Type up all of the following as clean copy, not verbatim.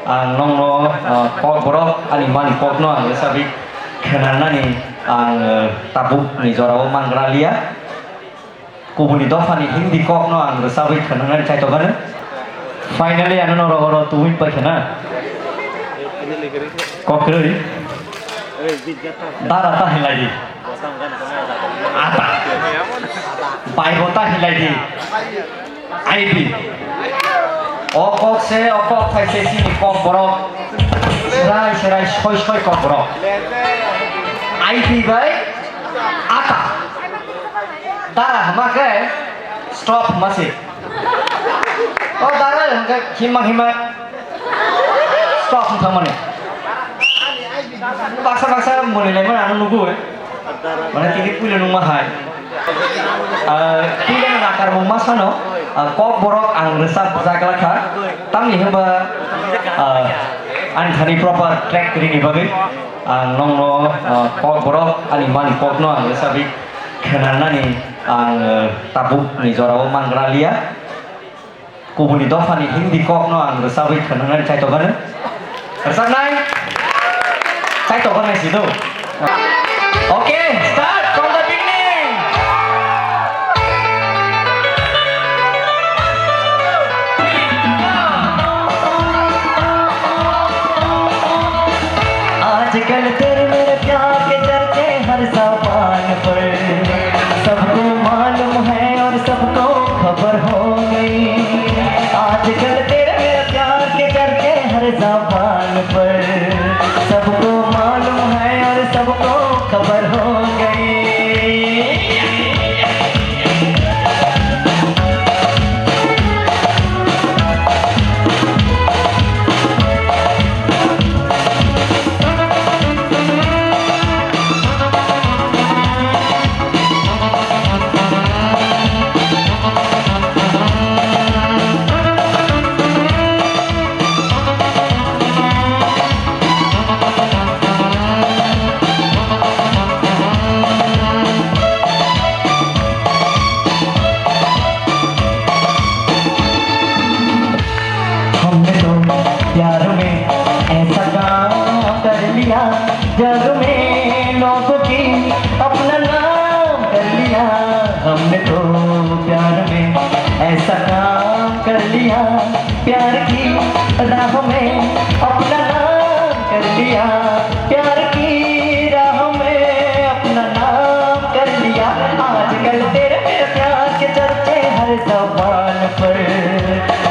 ang nongno kok borok ani man kokno ang sabi kenanani ang tabuk ni jorao mangralia kubuni dofani hindi kokno ang sabi kenanani chai to gan finally ano ro tuwin pa kana kokri dara ta hilai ata pai bota hilai di ib okok se okok thai se si kok borok serai shoi kok borok ib bai ata dara hamake stop masih oh dara hamake hima stop thamane baksa mulai mana anu nunggu mana titik pula nunggu mahal tidak nakar mumas mana kok borok ang resap zakalaka tami hamba anthony proper track ini bagi ang nongno kok borok ani man kok no ang resabi kenana ni ang tabuk ni jorao mangralia kubuni dofani hindi kok no ang resabi kenana ni chai to gan resap nai chai to gan situ okay start from the beginning आजकल तेरे मेरे प्यार के चर्चे हर ज़बान पर सबको मालूम है और सबको खबर हो गई आजकल तेरे मेरे प्यार के चर्चे हर ज़बान पर सबको मालूम है और सबको खबर हो गई प्यार में ऐसा काम कर लिया जग में लोगों की अपना नाम कर लिया हमने तो प्यार में ऐसा काम कर लिया प्यार की राह में अपना नाम कर लिया प्यार की राह में अपना नाम कर लिया आजकल तेरे मेरे प्यार के चर्चे हर ज़बान पर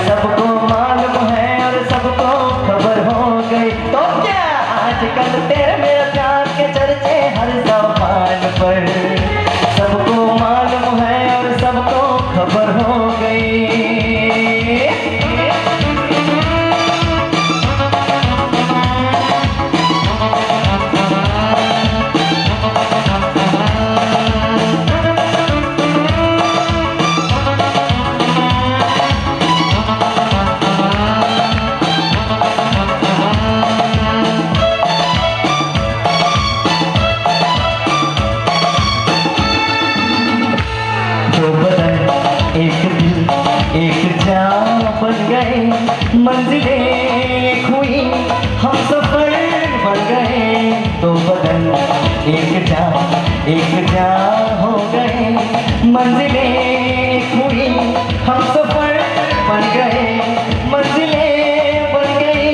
सबको मालूम है और सबको खबर हो गई तो क्या आजकल तेरे मेरे प्यार के चर्चे हर ज़बान पर सबको मालूम है और सबको खबर हो गई एक जान बन गए मंजिलें एक हुई हम सफर बन गए दो बदन एक जान हो गए मंजिलें एक हुई हम सफर बन गए मंजिलें बन गई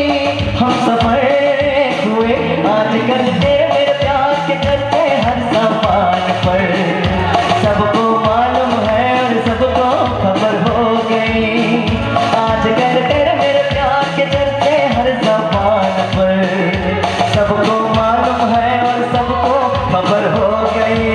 हम सफर एक हुए आजकल तेरे मेरे प्यार के चर्चे हर ज़बान पर सबको मालूम है और सबको खबर हो गई आजकल तेरे मेरे प्यार के चर्चे हर ज़बान पर सबको मालूम है और सबको खबर हो गई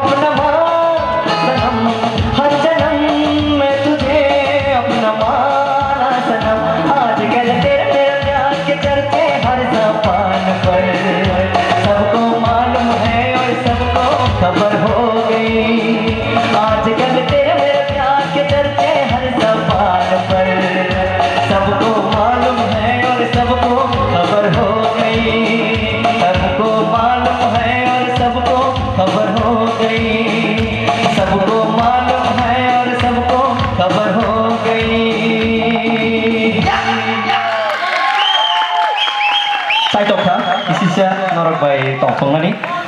अपना मान सनम, हर जन्म मैं तुझे अपना माना सनम। आजकल तेरे मेरे प्यार के चर्चे हर ज़बान पर, सबको मालूम है और सबको खबर हो गई। आजकल तेरे मेरे प्यार के चर्चे हर ज़बान पर, सबको मालूम है और सबको खबर हो गई। सबको मालूम है और सबको खबर हो गई। सबको मालूम है और सबको खबर हो गई। Saya Tokha, isi siya norog by Tongtong na ni.